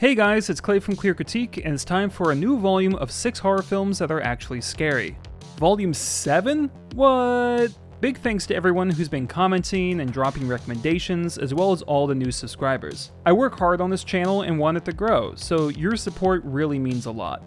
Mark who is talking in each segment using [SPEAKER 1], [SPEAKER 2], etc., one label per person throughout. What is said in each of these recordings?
[SPEAKER 1] Hey guys, it's Clay from Clear Critique, and it's time for a new volume of 6 horror films that are actually scary. Volume 7? What? Big thanks to everyone who's been commenting and dropping recommendations, as well as all the new subscribers. I work hard on this channel and want it to grow, so your support really means a lot.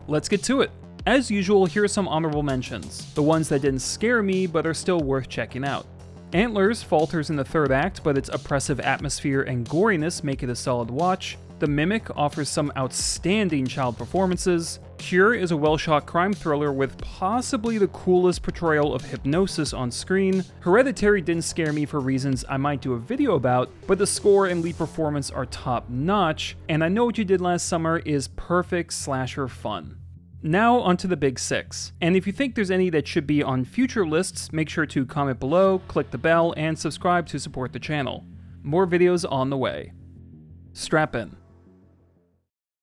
[SPEAKER 1] Let's get to it. As usual, here are some honorable mentions, the ones that didn't scare me but are still worth checking out. Antlers falters in the third act, but its oppressive atmosphere and goriness make it a solid watch. The Mimic offers some outstanding child performances. Cure is a well-shot crime thriller with possibly the coolest portrayal of hypnosis on screen. Hereditary didn't scare me for reasons I might do a video about, but the score and lead performance are top-notch, and I Know What You Did Last Summer is perfect slasher fun. Now onto the big 6, and if you think there's any that should be on future lists, make sure to comment below, click the bell, and subscribe to support the channel. More videos on the way. Strap in.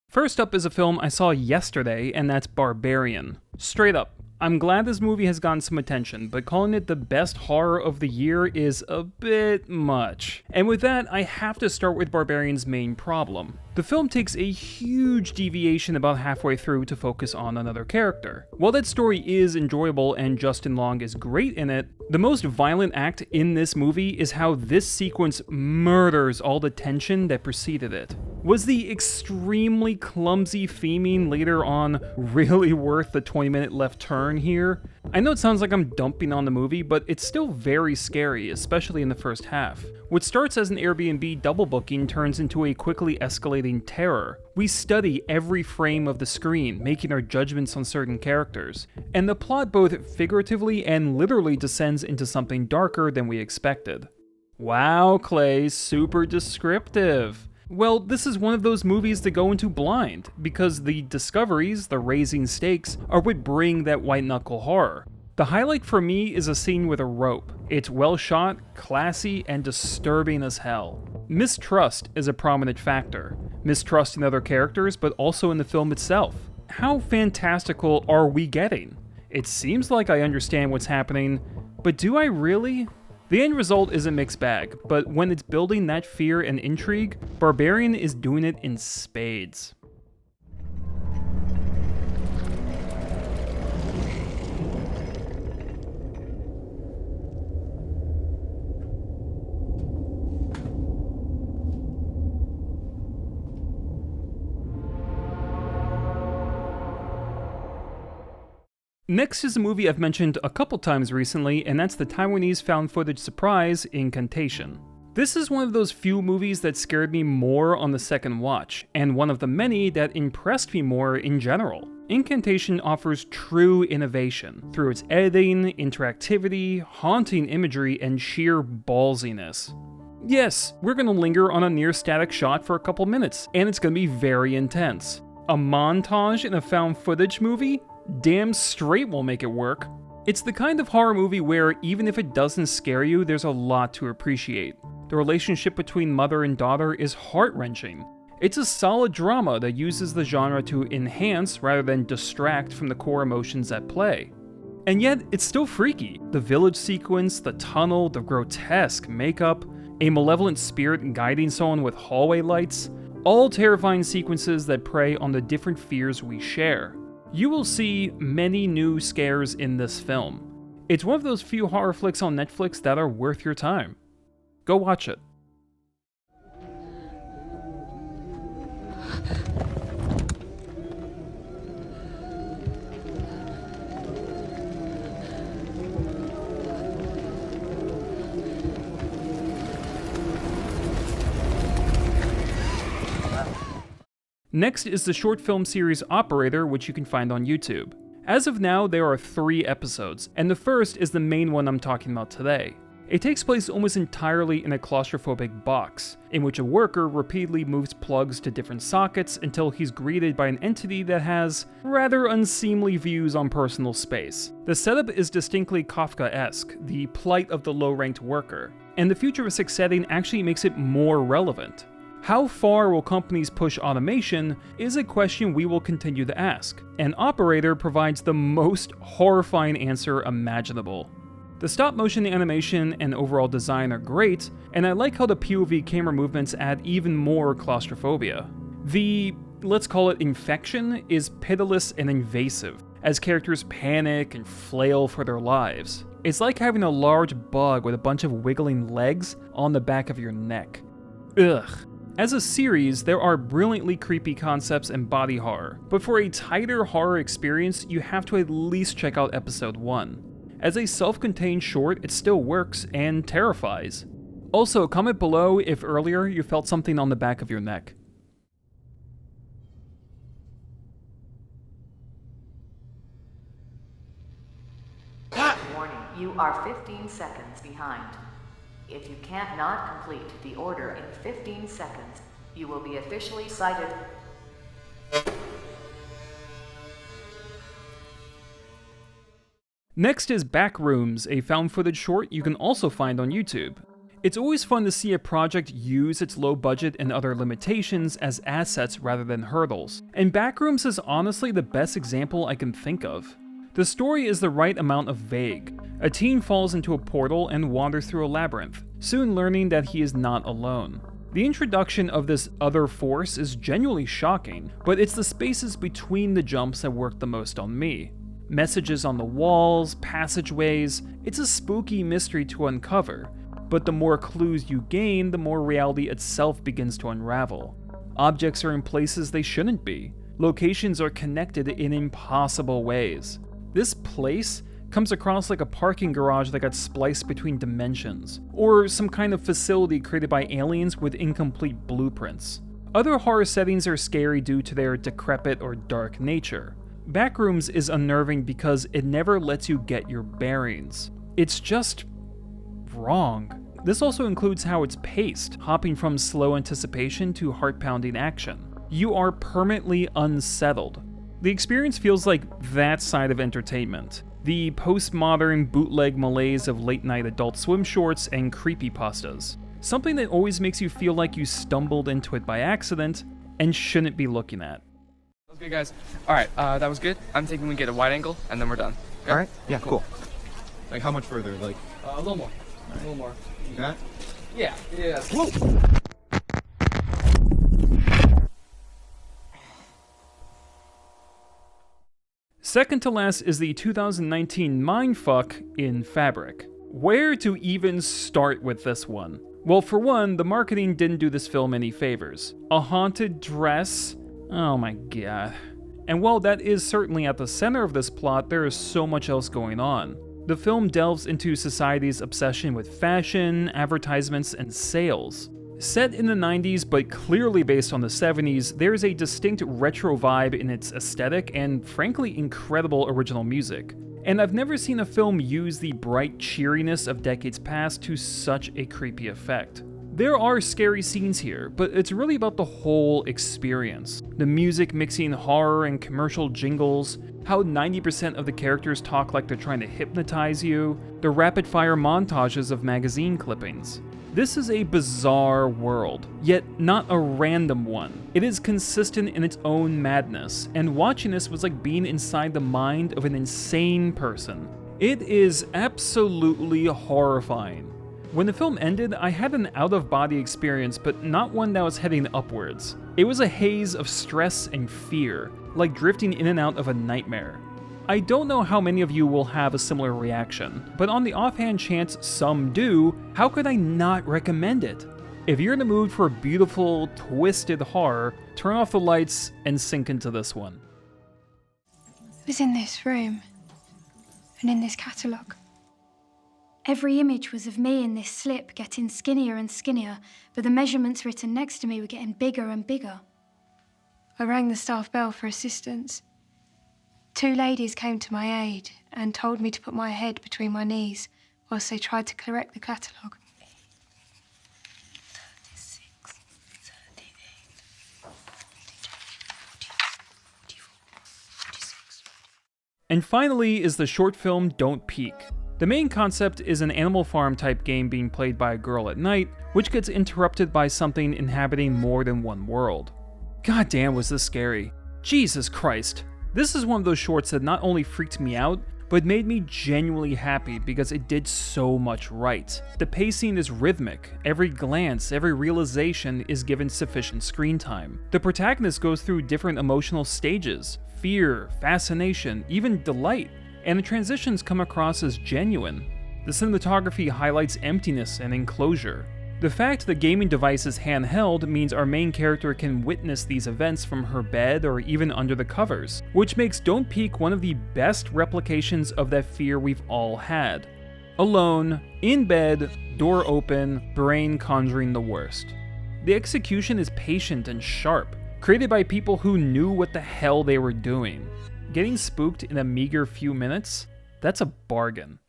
[SPEAKER 1] First up is a film I saw yesterday, and that's Barbarian. Straight up, I'm glad this movie has gotten some attention, but calling it the best horror of the year is a bit much. And with that, I have to start with Barbarian's main problem. The film takes a huge deviation about halfway through to focus on another character. While that story is enjoyable and Justin Long is great in it, the most violent act in this movie is how this sequence murders all the tension that preceded it. Was the extremely clumsy theming later on really worth the 20-minute left turn here? I know it sounds like I'm dumping on the movie, but it's still very scary, especially in the first half. What starts as an Airbnb double booking turns into a quickly escalating terror. We study every frame of the screen, making our judgments on certain characters, and the plot both figuratively and literally descends into something darker than we expected. Wow, Clay, super descriptive. Well, this is one of those movies that go into blind, because the discoveries, the raising stakes, are what bring that white-knuckle horror. The highlight for me is a scene with a rope. It's well shot, classy, and disturbing as hell. Mistrust is a prominent factor. Mistrust in other characters, but also in the film itself. How fantastical are we getting? It seems like I understand what's happening, but do I really? The end result is a mixed bag, but when it's building that fear and intrigue, Barbarian is doing it in spades. Next is a movie I've mentioned a couple times recently, and that's the Taiwanese found footage surprise, Incantation. This is one of those few movies that scared me more on the second watch, and one of the many that impressed me more in general. Incantation offers true innovation through its editing, interactivity, haunting imagery, and sheer ballsiness. Yes, we're gonna linger on a near static shot for a couple minutes, and it's gonna be very intense. A montage in a found footage movie? Damn straight will make it work. It's the kind of horror movie where even if it doesn't scare you, there's a lot to appreciate. The relationship between mother and daughter is heart-wrenching. It's a solid drama that uses the genre to enhance rather than distract from the core emotions at play. And yet, it's still freaky. The village sequence, the tunnel, the grotesque makeup, a malevolent spirit guiding someone with hallway lights, all terrifying sequences that prey on the different fears we share. You will see many new scares in this film. It's one of those few horror flicks on Netflix that are worth your time. Go watch it. Next is the short film series Operator, which you can find on YouTube. As of now, there are 3 episodes, and the first is the main one I'm talking about today. It takes place almost entirely in a claustrophobic box, in which a worker repeatedly moves plugs to different sockets until he's greeted by an entity that has rather unseemly views on personal space. The setup is distinctly Kafka-esque, the plight of the low-ranked worker, and the futuristic setting actually makes it more relevant. How far will companies push automation is a question we will continue to ask, and Operator provides the most horrifying answer imaginable. The stop-motion animation and overall design are great, and I like how the POV camera movements add even more claustrophobia. The, let's call it infection, is pitiless and invasive, as characters panic and flail for their lives. It's like having a large bug with a bunch of wiggling legs on the back of your neck. Ugh. As a series, there are brilliantly creepy concepts and body horror, but for a tighter horror experience, you have to at least check out episode 1. As a self-contained short, it still works and terrifies. Also, comment below if earlier you felt something on the back of your neck.
[SPEAKER 2] Warning, you are 15 seconds behind. If you can't not complete the order in 15 seconds, you will be officially cited.
[SPEAKER 1] Next is Backrooms, a found footage short you can also find on YouTube. It's always fun to see a project use its low budget and other limitations as assets rather than hurdles, and Backrooms is honestly the best example I can think of. The story is the right amount of vague. A teen falls into a portal and wanders through a labyrinth, soon learning that he is not alone. The introduction of this other force is genuinely shocking, but it's the spaces between the jumps that work the most on me. Messages on the walls, passageways, it's a spooky mystery to uncover, but the more clues you gain, the more reality itself begins to unravel. Objects are in places they shouldn't be. Locations are connected in impossible ways. This place comes across like a parking garage that got spliced between dimensions, or some kind of facility created by aliens with incomplete blueprints. Other horror settings are scary due to their decrepit or dark nature. Backrooms is unnerving because it never lets you get your bearings. It's just wrong. This also includes how it's paced, hopping from slow anticipation to heart-pounding action. You are permanently unsettled. The experience feels like that side of entertainment. The postmodern bootleg malaise of late-night Adult Swim shorts and creepypastas. Something that always makes you feel like you stumbled into it by accident and shouldn't be looking at.
[SPEAKER 3] Okay, guys. Alright, that was good. I'm thinking we get a wide angle, and then we're done. Okay?
[SPEAKER 4] Alright, yeah, cool. Like, how much further? Like,
[SPEAKER 3] a little more. A little more.
[SPEAKER 4] you got it?
[SPEAKER 3] Yeah.
[SPEAKER 4] Whoa!
[SPEAKER 1] Second to last is the 2019 mindfuck in Fabric. Where to even start with this one? Well, for one, the marketing didn't do this film any favors. A haunted dress? Oh my god. And while that is certainly at the center of this plot, there is so much else going on. The film delves into society's obsession with fashion, advertisements, and sales. Set in the 90s but clearly based on the 70s, there is a distinct retro vibe in its aesthetic and frankly incredible original music. And I've never seen a film use the bright cheeriness of decades past to such a creepy effect. There are scary scenes here, but it's really about the whole experience. The music mixing horror and commercial jingles, how 90% of the characters talk like they're trying to hypnotize you, the rapid-fire montages of magazine clippings. This is a bizarre world, yet not a random one. It is consistent in its own madness, and watching this was like being inside the mind of an insane person. It is absolutely horrifying. When the film ended, I had an out-of-body experience, but not one that was heading upwards. It was a haze of stress and fear, like drifting in and out of a nightmare. I don't know how many of you will have a similar reaction, but on the offhand chance some do, how could I not recommend it? If you're in the mood for beautiful, twisted horror, turn off the lights and sink into this one.
[SPEAKER 5] It was in this room, and in this catalogue. Every image was of me in this slip, getting skinnier and skinnier, but the measurements written next to me were getting bigger and bigger. I rang the staff bell for assistance. 2 ladies came to my aid and told me to put my head between my knees whilst they tried to correct the catalogue. 36, 38, 46.
[SPEAKER 1] And finally is the short film Don't Peek. The main concept is an Animal Farm type game being played by a girl at night, which gets interrupted by something inhabiting more than one world. God damn, was this scary. Jesus Christ. This is one of those shorts that not only freaked me out, but made me genuinely happy because it did so much right. The pacing is rhythmic, every glance, every realization is given sufficient screen time. The protagonist goes through different emotional stages, fear, fascination, even delight, and the transitions come across as genuine. The cinematography highlights emptiness and enclosure. The fact the gaming device is handheld means our main character can witness these events from her bed or even under the covers, which makes Don't Peek one of the best replications of that fear we've all had. Alone, in bed, door open, brain conjuring the worst. The execution is patient and sharp, created by people who knew what the hell they were doing. Getting spooked in a meager few minutes? That's a bargain.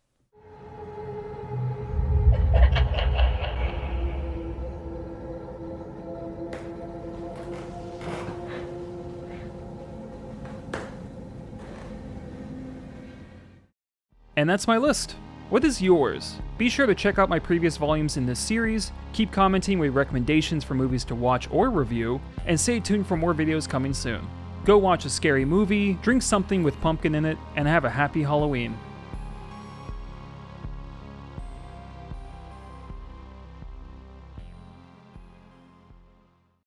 [SPEAKER 1] And that's my list. What is yours? Be sure to check out my previous volumes in this series, keep commenting with recommendations for movies to watch or review, and stay tuned for more videos coming soon. Go watch a scary movie, drink something with pumpkin in it, and have a happy Halloween.